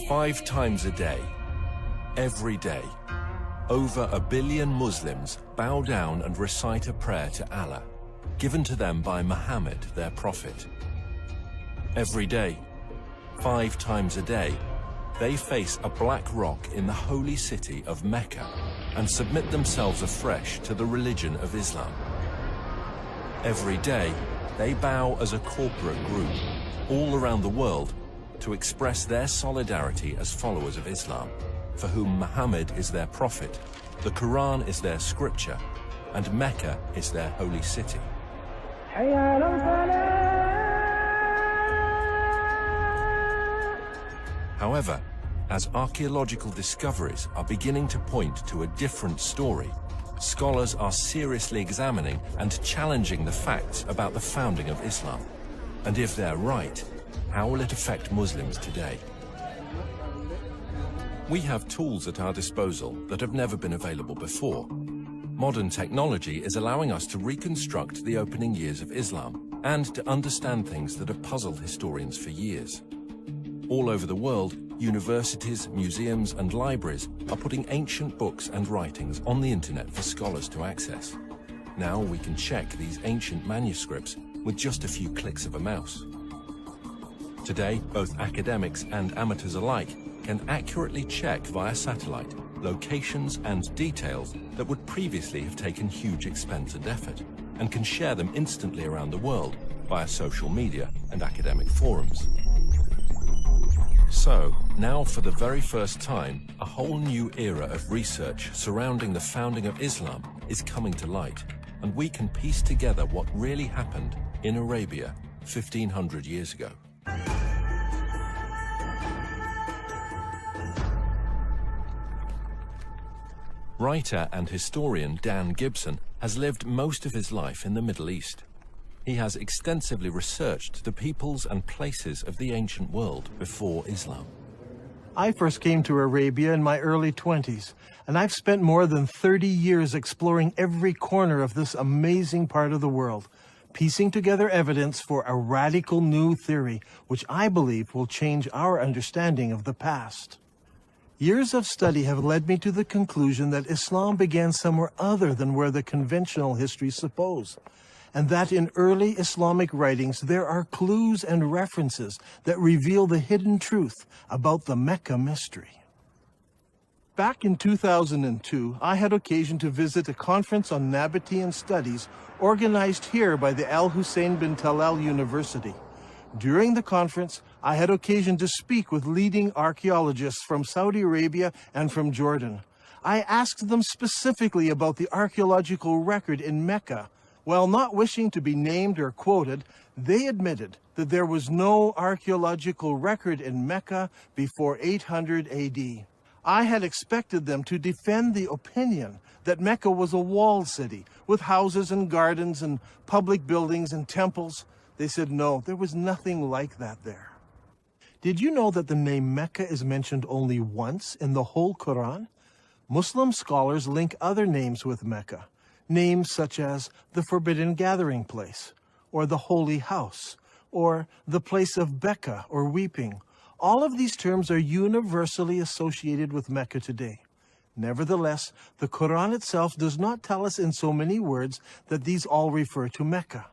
5 times a day, every day, over 1 billion Muslims bow down and recite a prayer to Allah, given to them by Muhammad, their prophet. Every day, 5 times a day, they face a black rock in the holy city of Mecca and submit themselves afresh to the religion of Islam. Every day, they bow as a corporate group all around the world to express their solidarity as followers of Islam, for whom Muhammad is their prophet, the Quran is their scripture, and Mecca is their holy city. However, as archaeological discoveries are beginning to point to a different story, scholars are seriously examining and challenging the facts about the founding of Islam. And if they're right, how will it affect Muslims today? We have tools at our disposal that have never been available before. Modern technology is allowing us to reconstruct the opening years of Islam and to understand things that have puzzled historians for years. All over the world, universities, museums, and libraries are putting ancient books and writings on the internet for scholars to access. Now we can check these ancient manuscripts with just a few clicks of a mouse. Today, both academics and amateurs alike can accurately check via satellite locations and details that would previously have taken huge expense and effort, and can share them instantly around the world via social media and academic forums. So, now for the very first time, a whole new era of research surrounding the founding of Islam is coming to light, and we can piece together what really happened in Arabia 1500 years ago. Writer and historian Dan Gibson has lived most of his life in the Middle East. He has extensively researched the peoples and places of the ancient world before Islam. I first came to Arabia in my early 20s, and I've spent more than 30 years exploring every corner of this amazing part of the world, piecing together evidence for a radical new theory, which I believe will change our understanding of the past. Years of study have led me to the conclusion that Islam began somewhere other than where the conventional histories suppose, and that in early Islamic writings there are clues and references that reveal the hidden truth about the Mecca mystery. Back in 2002, I had occasion to visit a conference on Nabatean studies organized here by the Al Hussein bin Talal University. During the conference, I had occasion to speak with leading archaeologists from Saudi Arabia and from Jordan. I asked them specifically about the archaeological record in Mecca. While not wishing to be named or quoted, they admitted that there was no archaeological record in Mecca before 800 AD. I had expected them to defend the opinion that Mecca was a walled city with houses and gardens and public buildings and temples. They said no, there was nothing like that there. Did you know that the name Mecca is mentioned only once in the whole Quran? Muslim scholars link other names with Mecca, names such as the Forbidden Gathering Place, or the Holy House, or the place of Becca, or weeping. All of these terms are universally associated with Mecca today. Nevertheless, the Quran itself does not tell us in so many words that these all refer to Mecca.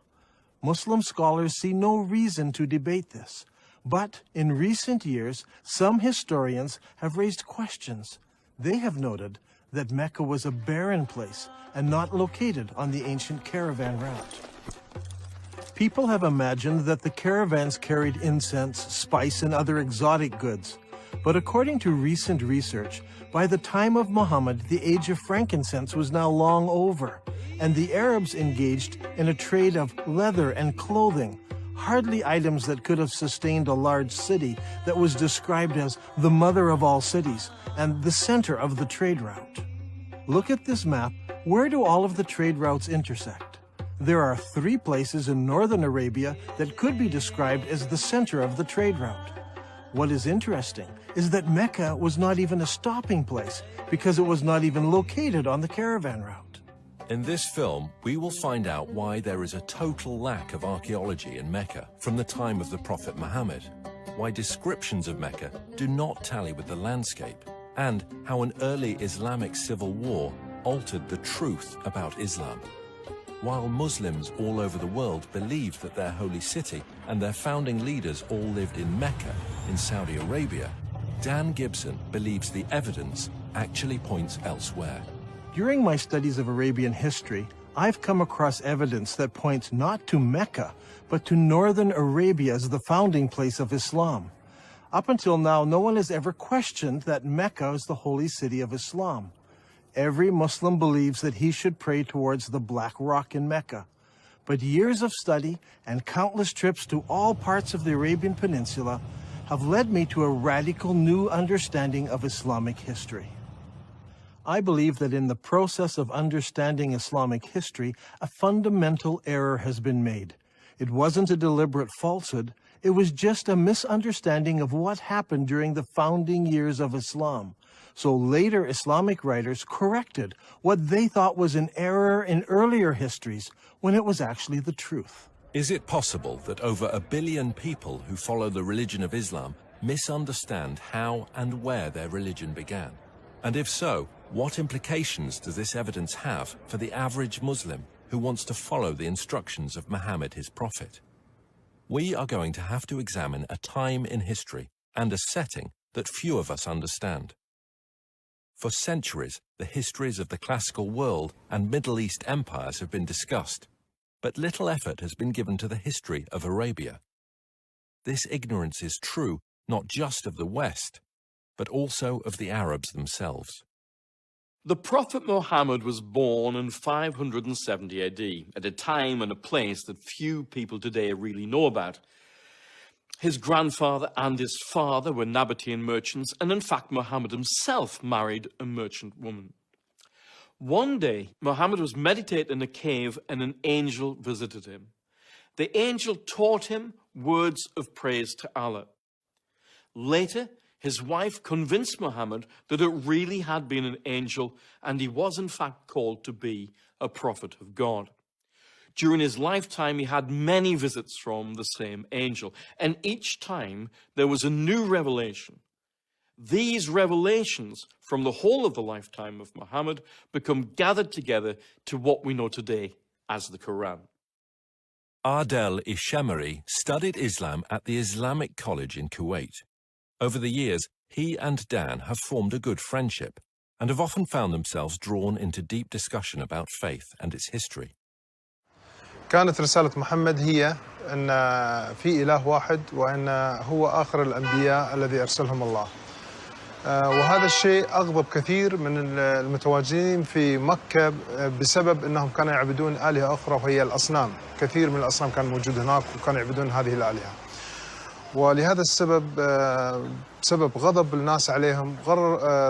Muslim scholars see no reason to debate this, but in recent years, some historians have raised questions. They have noted that Mecca was a barren place and not located on the ancient caravan route. People have imagined that the caravans carried incense, spice, and other exotic goods. But according to recent research, by the time of Muhammad, the age of frankincense was now long over, and the Arabs engaged in a trade of leather and clothing, hardly items that could have sustained a large city that was described as the mother of all cities and the center of the trade route. Look at this map. Where do all of the trade routes intersect? There are 3 places in northern Arabia that could be described as the center of the trade route. What is interesting is that Mecca was not even a stopping place because it was not even located on the caravan route. In this film, we will find out why there is a total lack of archaeology in Mecca from the time of the Prophet Muhammad, why descriptions of Mecca do not tally with the landscape, and how an early Islamic civil war altered the truth about Islam. While Muslims all over the world believed that their holy city and their founding leaders all lived in Mecca, in Saudi Arabia, Dan Gibson believes the evidence actually points elsewhere. During my studies of Arabian history, I've come across evidence that points not to Mecca, but to northern Arabia as the founding place of Islam. Up until now, no one has ever questioned that Mecca is the holy city of Islam. Every Muslim believes that he should pray towards the Black Rock in Mecca. But years of study and countless trips to all parts of the Arabian Peninsula have led me to a radical new understanding of Islamic history. I believe that in the process of understanding Islamic history, a fundamental error has been made. It wasn't a deliberate falsehood, it was just a misunderstanding of what happened during the founding years of Islam. So later Islamic writers corrected what they thought was an error in earlier histories when it was actually the truth. Is it possible that over 1 billion people who follow the religion of Islam misunderstand how and where their religion began? And if so, what implications does this evidence have for the average Muslim who wants to follow the instructions of Muhammad, his prophet? We are going to have to examine a time in history and a setting that few of us understand. For centuries, the histories of the classical world and Middle East empires have been discussed, but little effort has been given to the history of Arabia. This ignorance is true not just of the West, but also of the Arabs themselves. The Prophet Muhammad was born in 570 AD, at a time and a place that few people today really know about. His grandfather and his father were Nabatean merchants, and in fact Muhammad himself married a merchant woman. One day, Muhammad was meditating in a cave and an angel visited him. The angel taught him words of praise to Allah. Later, his wife convinced Muhammad that it really had been an angel and he was in fact called to be a prophet of God. During his lifetime, he had many visits from the same angel, and each time there was a new revelation. These revelations from the whole of the lifetime of Muhammad become gathered together to what we know today as the Quran. Adel Ishamari studied Islam at the Islamic College in Kuwait. Over the years, he and Dan have formed a good friendship and have often found themselves drawn into deep discussion about faith and its history. كانت رسالة محمد هي أن في إله واحد وأن هو آخر الأنبياء الذي أرسلهم الله. وهذا الشيء أغضب كثير من المتواجدين في مكة بسبب أنهم كانوا يعبدون آلهة أخرى وهي الأصنام. كثير من الأصنام كان موجود هناك وكانوا يعبدون هذه الآلهة. ولهذا السبب سبب غضب الناس عليهم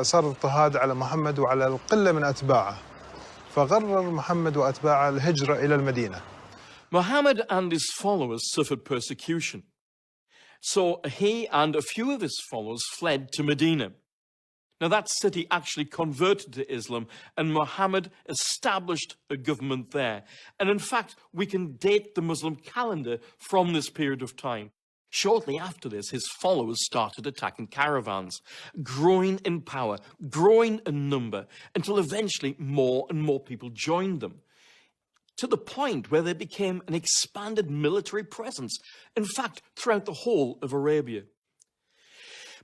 صار اضطهاد على محمد وعلى القلة من أتباعه. فقرر محمد وأتباعه الهجرة إلى المدينة. Muhammad and his followers suffered persecution. So he and a few of his followers fled to Medina. Now that city actually converted to Islam and Muhammad established a government there. And in fact, we can date the Muslim calendar from this period of time. Shortly after this, his followers started attacking caravans, growing in power, growing in number, until eventually more and more people joined them, to the point where they became an expanded military presence, in fact, throughout the whole of Arabia.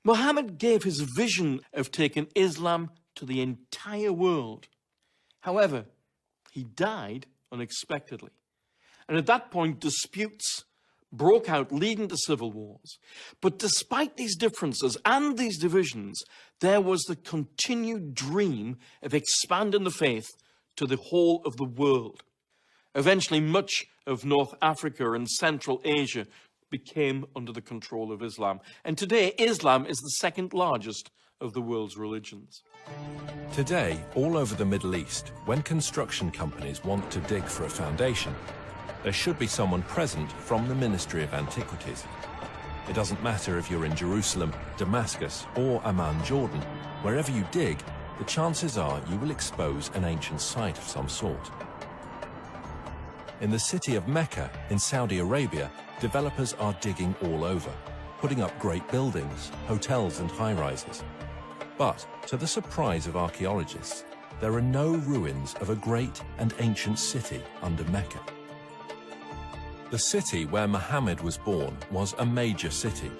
Muhammad gave his vision of taking Islam to the entire world. However, he died unexpectedly. And at that point, disputes broke out, leading to civil wars. But despite these differences and these divisions, there was the continued dream of expanding the faith to the whole of the world. Eventually, much of North Africa and Central Asia became under the control of Islam. And today, Islam is the second largest of the world's religions. Today, all over the Middle East, when construction companies want to dig for a foundation, there should be someone present from the Ministry of Antiquities. It doesn't matter if you're in Jerusalem, Damascus, or Amman, Jordan. Wherever you dig, the chances are you will expose an ancient site of some sort. In the city of Mecca in Saudi Arabia, developers are digging all over, putting up great buildings, hotels and high-rises. But, to the surprise of archaeologists, there are no ruins of a great and ancient city under Mecca. The city where Muhammad was born was a major city.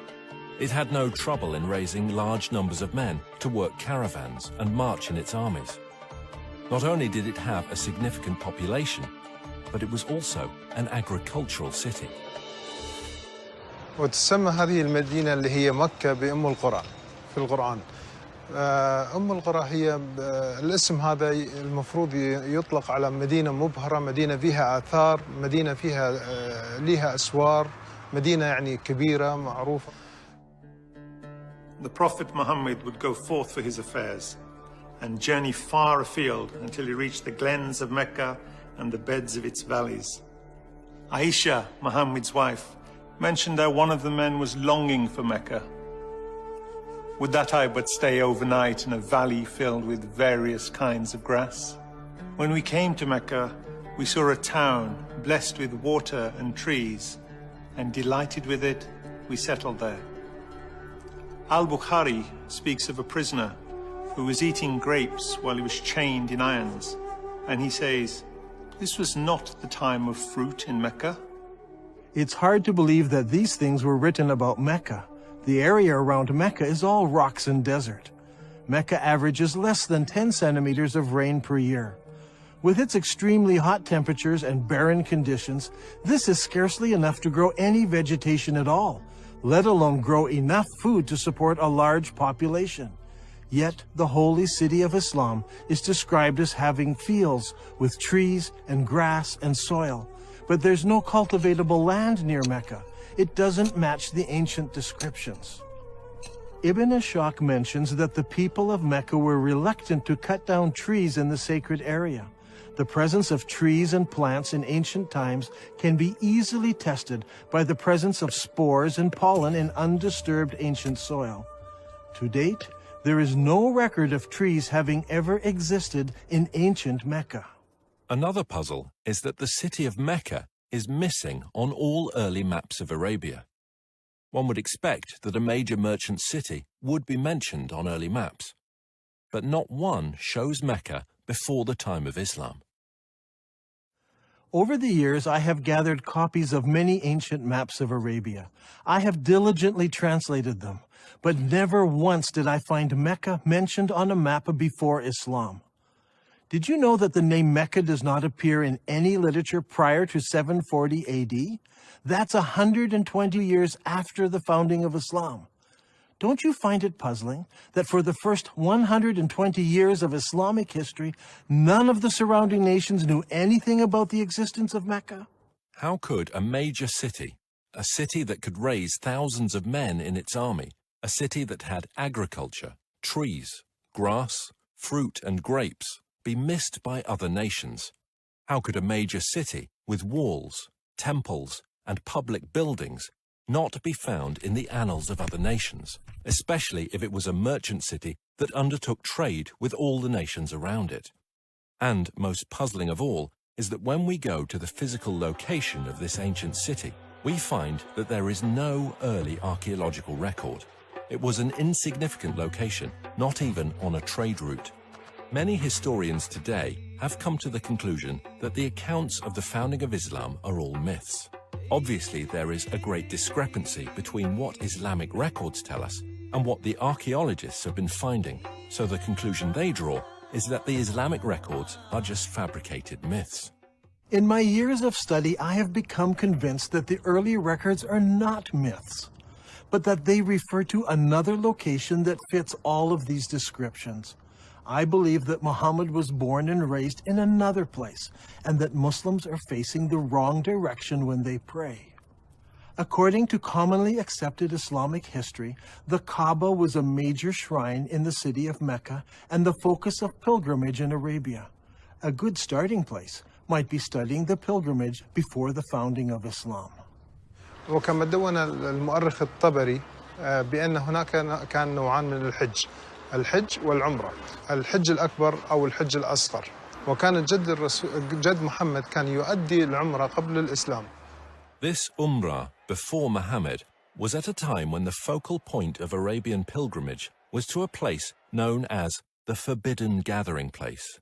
It had no trouble in raising large numbers of men to work caravans and march in its armies. Not only did it have a significant population, but it was also an agricultural city. وتسمى هذه المدينة اللي هي مكة بأم القرى في القرآن. أم القرى هي الاسم هذا المفروض يطلق على مدينة مبهرة، مدينة فيها آثار، مدينة فيها لها أسوار، مدينة يعني كبيرة معروفة. The Prophet Muhammad would go forth for his affairs and journey far afield until he reached the glens of Mecca and the beds of its valleys. Aisha, Muhammad's wife, mentioned how one of the men was longing for Mecca. Would that I but stay overnight in a valley filled with various kinds of grass? When we came to Mecca, we saw a town blessed with water and trees, and delighted with it, we settled there. Al-Bukhari speaks of a prisoner who was eating grapes while he was chained in irons, and he says, "This was not the time of fruit in Mecca." It's hard to believe that these things were written about Mecca. The area around Mecca is all rocks and desert. Mecca averages less than 10 centimeters of rain per year. With its extremely hot temperatures and barren conditions, this is scarcely enough to grow any vegetation at all, let alone grow enough food to support a large population. Yet the holy city of Islam is described as having fields with trees and grass and soil, but there's no cultivatable land near Mecca. It doesn't match the ancient descriptions. Ibn Ishaq mentions that the people of Mecca were reluctant to cut down trees in the sacred area. The presence of trees and plants in ancient times can be easily tested by the presence of spores and pollen in undisturbed ancient soil. To date, there is no record of trees having ever existed in ancient Mecca. Another puzzle is that the city of Mecca is missing on all early maps of Arabia. One would expect that a major merchant city would be mentioned on early maps, but not one shows Mecca before the time of Islam. Over the years, I have gathered copies of many ancient maps of Arabia. I have diligently translated them, but never once did I find Mecca mentioned on a map before Islam. Did you know that the name Mecca does not appear in any literature prior to 740 AD? That's 120 years after the founding of Islam. Don't you find it puzzling that for the first 120 years of Islamic history, none of the surrounding nations knew anything about the existence of Mecca? How could a major city, a city that could raise thousands of men in its army, a city that had agriculture, trees, grass, fruit and grapes, be missed by other nations? How could a major city with walls, temples, and public buildings not be found in the annals of other nations, especially if it was a merchant city that undertook trade with all the nations around it? And most puzzling of all is that when we go to the physical location of this ancient city, we find that there is no early archaeological record. It was an insignificant location, not even on a trade route. Many historians today have come to the conclusion that the accounts of the founding of Islam are all myths. Obviously, there is a great discrepancy between what Islamic records tell us and what the archaeologists have been finding, so the conclusion they draw is that the Islamic records are just fabricated myths. In my years of study, I have become convinced that the early records are not myths, but that they refer to another location that fits all of these descriptions. I believe that Muhammad was born and raised in another place, and that Muslims are facing the wrong direction when they pray. According to commonly accepted Islamic history, the Kaaba was a major shrine in the city of Mecca and the focus of pilgrimage in Arabia. A good starting place might be studying the pilgrimage before the founding of Islam. وكما دون المؤرخ الطبري بأن هناك كان نوعان من الحج. الحج والعمرة. الحج الأكبر أو الحج الأصغر. وكان جد محمد كان يؤدي العمرة قبل الإسلام. This Umrah before Muhammad was at a time when the focal point of Arabian pilgrimage was to a place known as the Forbidden Gathering Place.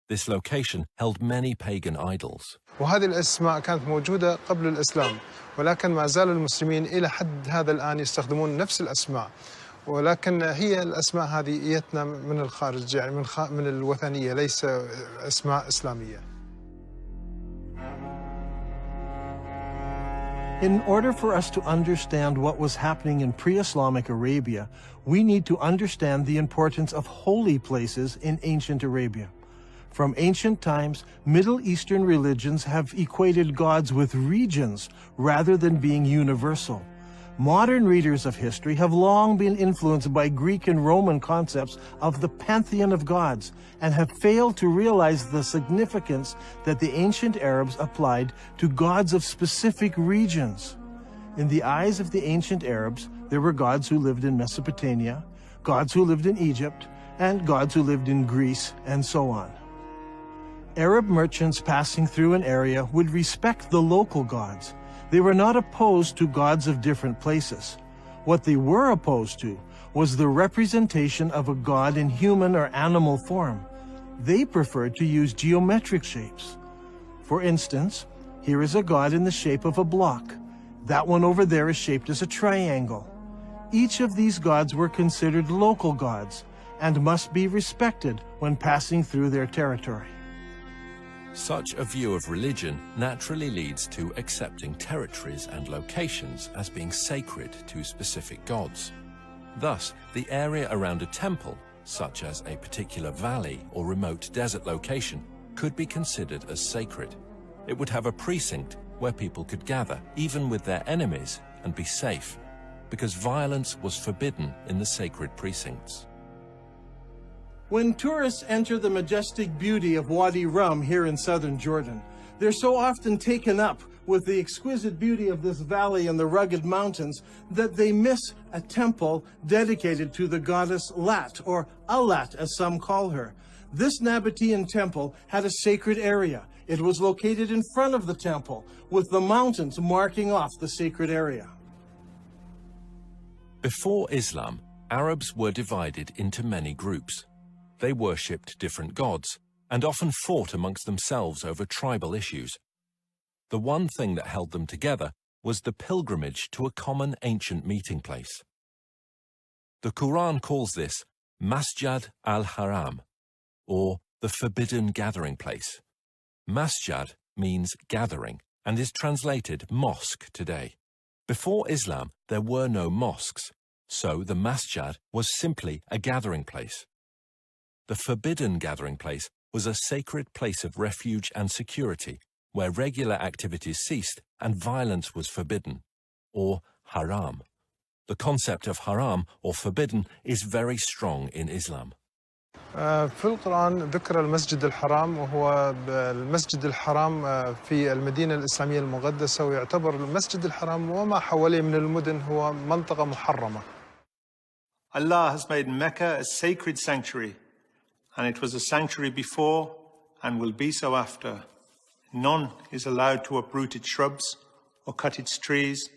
This location held many pagan idols. وهذه الأسماء كانت موجودة قبل الإسلام، ولكن ما زال المسلمين إلى حد هذا الآن يستخدمون نفس الأسماء، ولكن هي الأسماء هذه جتنا من الخارج، يعني من الوثنية، ليس أسماء إسلامية. In order for us to understand what was happening in pre-Islamic Arabia, we need to understand the importance of holy places in ancient Arabia. From ancient times, Middle Eastern religions have equated gods with regions rather than being universal. Modern readers of history have long been influenced by Greek and Roman concepts of the pantheon of gods and have failed to realize the significance that the ancient Arabs applied to gods of specific regions. In the eyes of the ancient Arabs, there were gods who lived in Mesopotamia, gods who lived in Egypt, and gods who lived in Greece, and so on. Arab merchants passing through an area would respect the local gods. They were not opposed to gods of different places. What they were opposed to was the representation of a god in human or animal form. They preferred to use geometric shapes. For instance, here is a god in the shape of a block. That one over there is shaped as a triangle. Each of these gods were considered local gods and must be respected when passing through their territory. Such a view of religion naturally leads to accepting territories and locations as being sacred to specific gods. Thus, the area around a temple, such as a particular valley or remote desert location, could be considered as sacred. It would have a precinct where people could gather, even with their enemies, and be safe, because violence was forbidden in the sacred precincts. When tourists enter the majestic beauty of Wadi Rum here in southern Jordan, they're so often taken up with the exquisite beauty of this valley and the rugged mountains that they miss a temple dedicated to the goddess Lat, or Alat as some call her. This Nabatean temple had a sacred area. It was located in front of the temple, with the mountains marking off the sacred area. Before Islam, Arabs were divided into many groups. They worshipped different gods and often fought amongst themselves over tribal issues. The one thing that held them together was the pilgrimage to a common ancient meeting place. The Quran calls this Masjid al-Haram, or the Forbidden Gathering Place. Masjid means gathering and is translated mosque today. Before Islam, there were no mosques, so the masjid was simply a gathering place. The Forbidden Gathering Place was a sacred place of refuge and security, where regular activities ceased and violence was forbidden, or haram. The concept of haram, or forbidden, is very strong in Islam. في القرآن ذكر المسجد الحرام، وهو المسجد الحرام في المدينة الإسلامية المقدسة، ويعتبر المسجد الحرام وما حواليه من المدن هو منطقة محرمة. Allah has made Mecca a sacred sanctuary, and it was a sanctuary before and will be so after. None is allowed to uproot its shrubs or cut its trees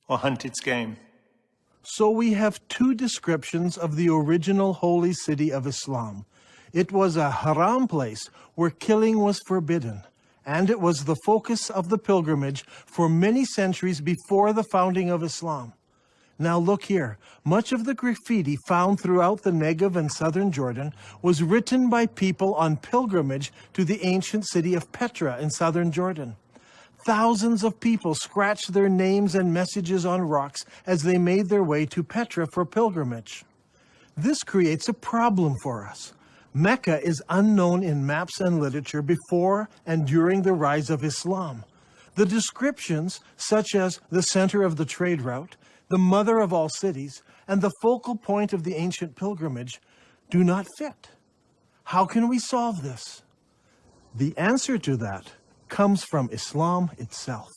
or hunt its game. So we have two descriptions of the original holy city of Islam. It was a haram place where killing was forbidden, and it was the focus of the pilgrimage for many centuries before the founding of Islam. Now look here, much of the graffiti found throughout the Negev and southern Jordan was written by people on pilgrimage to the ancient city of Petra in southern Jordan. Thousands of people scratched their names and messages on rocks as they made their way to Petra for pilgrimage. This creates a problem for us. Mecca is unknown in maps and literature before and during the rise of Islam. The descriptions, such as the center of the trade route, the mother of all cities, and the focal point of the ancient pilgrimage, do not fit. How can we solve this? The answer to that comes from Islam itself.